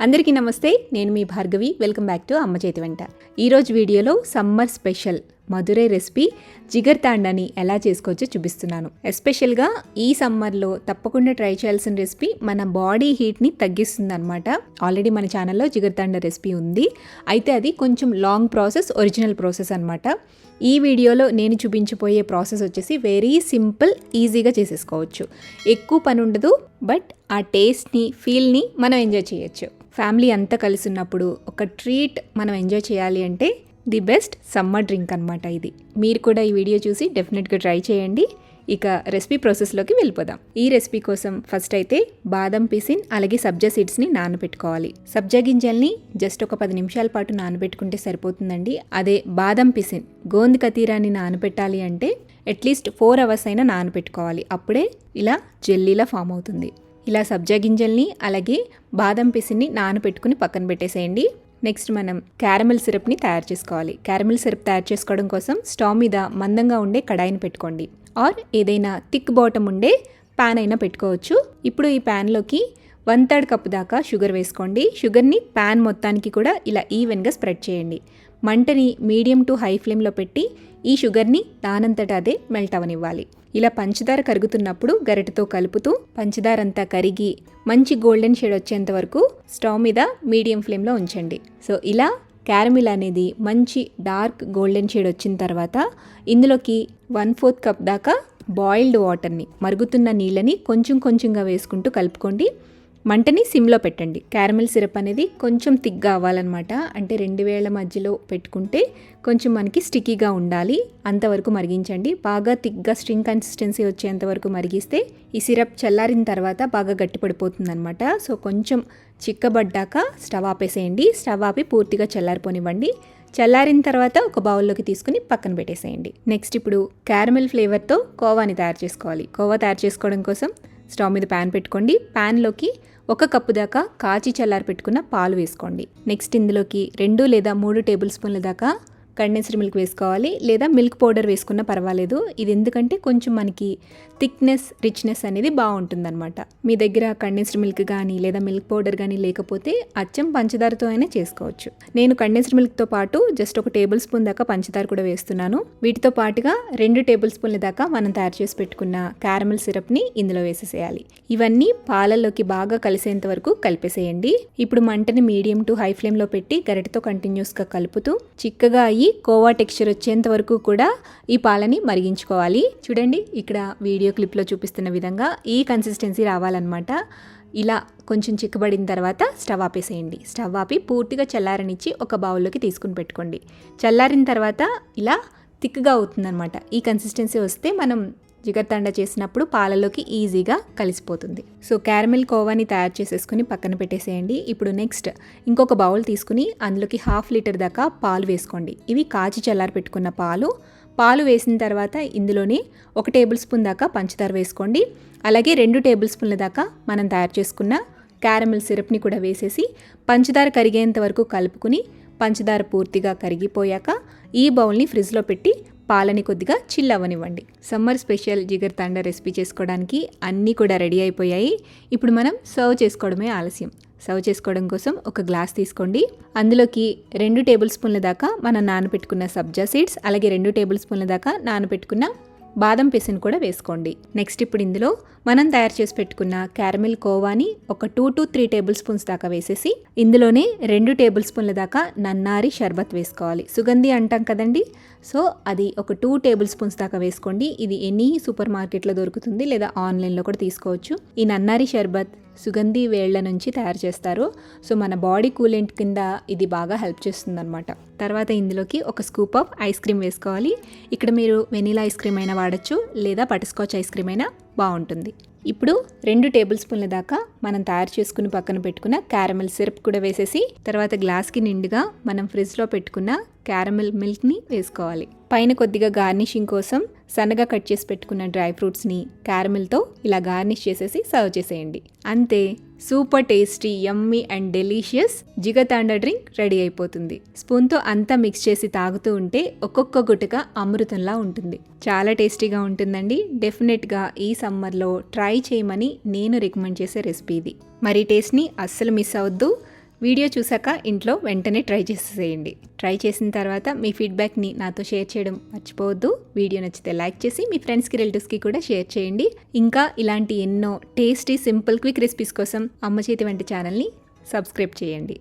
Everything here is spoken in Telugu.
అందరికీ నమస్తే. నేను మీ భార్గవి. వెల్కమ్ బ్యాక్ టు అమ్మ చేతి వంట. ఈరోజు వీడియోలో సమ్మర్ స్పెషల్ మధురై రెసిపీ జిగర్ తాండాని ఎలా చేసుకోవచ్చో చూపిస్తున్నాను. ఎస్పెషల్గా ఈ సమ్మర్లో తప్పకుండా ట్రై చేయాల్సిన రెసిపీ, మన బాడీ హీట్ని తగ్గిస్తుంది అనమాట. ఆల్రెడీ మన ఛానల్లో జిగర్ తాండా రెసిపీ ఉంది, అయితే అది కొంచెం లాంగ్ ప్రాసెస్, ఒరిజినల్ ప్రాసెస్ అనమాట. ఈ వీడియోలో నేను చూపించబోయే ప్రాసెస్ వచ్చేసి వెరీ సింపుల్, ఈజీగా చేసేసుకోవచ్చు. ఎక్కువ పని ఉండదు, బట్ ఆ టేస్ట్ని, ఫీల్ని మనం ఎంజాయ్ చేయొచ్చు. ఫ్యామిలీ అంతా కలిసి ఉన్నప్పుడు ఒక ట్రీట్ మనం ఎంజాయ్ చేయాలి అంటే ది బెస్ట్ సమ్మర్ డ్రింక్ అనమాట ఇది. మీరు కూడా ఈ వీడియో చూసి డెఫినెట్గా ట్రై చేయండి. ఇక రెసిపీ ప్రాసెస్లోకి వెళ్ళిపోదాం. ఈ రెసిపీ కోసం ఫస్ట్ అయితే బాదం పిసిన్ అలాగే సబ్జా సీడ్స్ని నానబెట్టుకోవాలి. సబ్జా గింజల్ని జస్ట్ ఒక 10 నిమిషాల పాటు నానబెట్టుకుంటే సరిపోతుందండి. అదే బాదం పిసిన్, గోంద్ కతీరాని నానబెట్టాలి అంటే అట్లీస్ట్ 4 అవర్స్ అయినా నానబెట్టుకోవాలి. అప్పుడే ఇలా జెల్లీలా ఫామ్ అవుతుంది. ఇలా సబ్జా గింజల్ని అలాగే బాదం పిసిన్ని నానబెట్టుకుని పక్కన పెట్టేసేయండి. నెక్స్ట్ మనం క్యారమిల్ సిరప్ని తయారు చేసుకోవాలి. క్యారమిల్ సిరప్ తయారు చేసుకోవడం కోసం స్టవ్ మీద మందంగా ఉండే కడాయిని పెట్టుకోండి, ఆర్ ఏదైనా థిక్ బాటమ్ ఉండే ప్యాన్ అయినా పెట్టుకోవచ్చు. ఇప్పుడు ఈ ప్యాన్లోకి 1/3 కప్ దాకా షుగర్ వేసుకోండి. షుగర్ని ప్యాన్ మొత్తానికి కూడా ఇలా ఈవెన్గా స్ప్రెడ్ చేయండి. మంటని మీడియం టు హై ఫ్లేమ్లో పెట్టి ఈ షుగర్ని దానంతటా అదే మెల్ట్ అవనివ్వాలి. ఇలా పంచదార కరుగుతున్నప్పుడు గరిటెతో కలుపుతూ పంచదార అంతా కరిగి మంచి గోల్డెన్ షేడ్ వచ్చేంత వరకు స్టవ్ మీద మీడియం ఫ్లేమ్లో ఉంచండి. సో ఇలా క్యారమిల్ అనేది మంచి డార్క్ గోల్డెన్ షేడ్ వచ్చిన తర్వాత ఇందులోకి 1/4 కప్ దాకా బాయిల్డ్ వాటర్ని, మరుగుతున్న నీళ్ళని కొంచెం కొంచెంగా వేసుకుంటూ కలుపుకోండి. మంటని సిమ్లో పెట్టండి. క్యారమిల్ సిరప్ అనేది కొంచెం థిక్గా అవ్వాలన్నమాట. అంటే 2 వేళ్ల మధ్యలో పెట్టుకుంటే కొంచెం మనకి స్టిక్కీగా ఉండాలి, అంతవరకు మరిగించండి. బాగా థిక్గా స్ట్రింగ్ కన్సిస్టెన్సీ వచ్చేంత వరకు మరిగిస్తే ఈ సిరప్ చల్లారిన తర్వాత బాగా గట్టిపడిపోతుంది అనమాట. సో కొంచెం చిక్కబడ్డాక స్టవ్ ఆపేసేయండి. స్టవ్ ఆపి పూర్తిగా చల్లారిపోనివ్వండి. చల్లారిన తర్వాత ఒక బౌల్లోకి తీసుకుని పక్కన పెట్టేసేయండి. నెక్స్ట్ ఇప్పుడు క్యారమిల్ ఫ్లేవర్తో కోవాని తయారు చేసుకోవాలి. కోవా తయారు చేసుకోవడం కోసం స్టవ్ మీద ప్యాన్ పెట్టుకోండి. ప్యాన్లోకి 1 కప్పు దాకా కాచి చల్లారి పెట్టుకున్న పాలు వేసుకోండి. నెక్స్ట్ ఇందులోకి 2 లేదా 3 టేబుల్ స్పూన్ల దాకా కండెన్స్డ్ మిల్క్ వేసుకోవాలి, లేదా మిల్క్ పౌడర్ వేసుకున్నా పర్వాలేదు. ఇది ఎందుకంటే కొంచెం మనకి థిక్నెస్, రిచ్నెస్ అనేది బాగుంటుందన్నమాట. మీ దగ్గర కండెన్స్డ్ మిల్క్ కానీ లేదా మిల్క్ పౌడర్ కానీ లేకపోతే అచ్చం పంచదారతో అయినా చేసుకోవచ్చు. నేను కండెన్స్డ్ మిల్క్తో పాటు జస్ట్ 1 టేబుల్ స్పూన్ దాకా పంచదార కూడా వేస్తున్నాను. వీటితో పాటుగా 2 టేబుల్ స్పూన్ల దాకా మనం తయారు చేసి పెట్టుకున్న క్యారమిల్ సిరప్ని ఇందులో వేసేసేయాలి. ఇవన్నీ పాలల్లోకి బాగా కలిసేంత వరకు కలిపేసేయండి. ఇప్పుడు మంటని మీడియం టు హై ఫ్లేమ్లో పెట్టి గరిటెతో కంటిన్యూస్గా కలుపుతూ చిక్కగా కోవా టెక్స్చర్ వచ్చేంత వరకు కూడా ఈ పాలని మరిగించుకోవాలి. చూడండి, ఇక్కడ వీడియో క్లిప్లో చూపిస్తున్న విధంగా ఈ కన్సిస్టెన్సీ రావాలన్నమాట. ఇలా కొంచెం చిక్కబడిన తర్వాత స్టవ్ ఆపేసేయండి. స్టవ్ ఆపి పూర్తిగా చల్లారనిచ్చి ఒక బౌల్లోకి తీసుకుని పెట్టుకోండి. చల్లారిన తర్వాత ఇలా థిక్గా అవుతుందన్నమాట. ఈ కన్సిస్టెన్సీ వస్తే మనం జిగర్ తాండా చేసినప్పుడు పాలలోకి ఈజీగా కలిసిపోతుంది. సో క్యారమిల్ కోవాని తయారు చేసేసుకుని పక్కన పెట్టేసేయండి. ఇప్పుడు నెక్స్ట్ ఇంకొక బౌల్ తీసుకుని అందులోకి 1/2 లీటర్ దాకా పాలు వేసుకోండి. ఇవి కాచి చల్లారి పెట్టుకున్న పాలు వేసిన తర్వాత ఇందులోనే 1 టేబుల్ స్పూన్ దాకా పంచదార వేసుకోండి. అలాగే 2 టేబుల్ స్పూన్ల దాకా మనం తయారు చేసుకున్న క్యారమిల్ సిరప్ని కూడా వేసేసి పంచదార కరిగేంత వరకు కలుపుకుని పంచదార పూర్తిగా కరిగిపోయాక ఈ బౌల్ని ఫ్రిడ్జ్లో పెట్టి పాలని కొద్దిగా చిల్ అవ్వనివ్వండి. సమ్మర్ స్పెషల్ జిగర్ తాండా రెసిపీ చేసుకోవడానికి అన్నీ కూడా రెడీ అయిపోయాయి. ఇప్పుడు మనం సర్వ్ చేసుకోవడమే ఆలస్యం. సర్వ్ చేసుకోవడం కోసం ఒక గ్లాస్ తీసుకోండి. అందులోకి 2 టేబుల్ స్పూన్ల దాకా మనం నానబెట్టుకున్న సబ్జా సీడ్స్, అలాగే 2 టేబుల్ స్పూన్ల దాకా నానబెట్టుకున్న బాదం పిసిన్ కూడా వేసుకోండి. నెక్స్ట్ ఇప్పుడు ఇందులో మనం తయారు చేసి పెట్టుకున్న క్యారమిల్ కోవాని ఒక 2 to 3 టేబుల్ స్పూన్స్ దాకా వేసేసి ఇందులోనే 2 టేబుల్ స్పూన్ల దాకా నన్నారి షర్బత్ వేసుకోవాలి. సుగంధి అంటాం కదండి, సో అది ఒక 2 టేబుల్ స్పూన్స్ దాకా వేసుకోండి. ఇది ఎనీ సూపర్ మార్కెట్లో దొరుకుతుంది, లేదా ఆన్లైన్లో కూడా తీసుకోవచ్చు. ఈ నన్నారి షర్బత్ సుగంధి వేళ్ల నుంచి తయారు చేస్తారు. సో మన బాడీ కూలెంట్ కింద ఇది బాగా హెల్ప్ చేస్తుంది అనమాట. తర్వాత ఇందులోకి ఒక స్కూప్ ఆఫ్ ఐస్ క్రీమ్ వేసుకోవాలి. ఇక్కడ మీరు వెనీలా ఐస్ క్రీమ్ అయినా వాడచ్చు, లేదా బటర్స్కాచ్ ఐస్ క్రీమ్ అయినా బాగుంటుంది. ఇప్పుడు 2 టేబుల్ స్పూన్ల దాకా మనం తయారు చేసుకుని పక్కన పెట్టుకున్న క్యారమిల్ సిరప్ కూడా వేసేసి తర్వాత గ్లాస్కి నిండుగా మనం ఫ్రిడ్జ్లో పెట్టుకున్న క్యారమిల్ మిల్క్ని వేసుకోవాలి. పైన కొద్దిగా గార్నిషింగ్ కోసం సన్నగా కట్ చేసి పెట్టుకున్న డ్రై ఫ్రూట్స్ని క్యారమిల్తో ఇలా గార్నిష్ చేసేసి సర్వ్ చేసేయండి. అంతే, super tasty, yummy and delicious jigar thanda drink ready అయిపోతుంది. స్పూన్తో అంతా మిక్స్ చేసి తాగుతూ ఉంటే ఒక్కొక్క గుటక అమృతంలా ఉంటుంది. చాలా టేస్టీగా ఉంటుందండి. డెఫినెట్గా ఈ సమ్మర్లో ట్రై చేయమని నేను రికమెండ్ చేసే రెసిపీ ఇది. మరి టేస్ట్ని అస్సలు మిస్ అవద్దు. వీడియో చూసాక ఇంట్లో వెంటనే ట్రై చేసేసేయండి. ట్రై చేసిన తర్వాత మీ ఫీడ్బ్యాక్ని నాతో షేర్ చేయడం మర్చిపోవద్దు. వీడియో నచ్చితే లైక్ చేసి మీ ఫ్రెండ్స్కి రిలేటివ్స్కి కూడా షేర్ చేయండి. ఇంకా ఇలాంటి ఎన్నో టేస్టీ సింపుల్ క్విక్ రెసిపీస్ కోసం అమ్మ చేతి వంట ఛానల్ని సబ్స్క్రైబ్ చేయండి.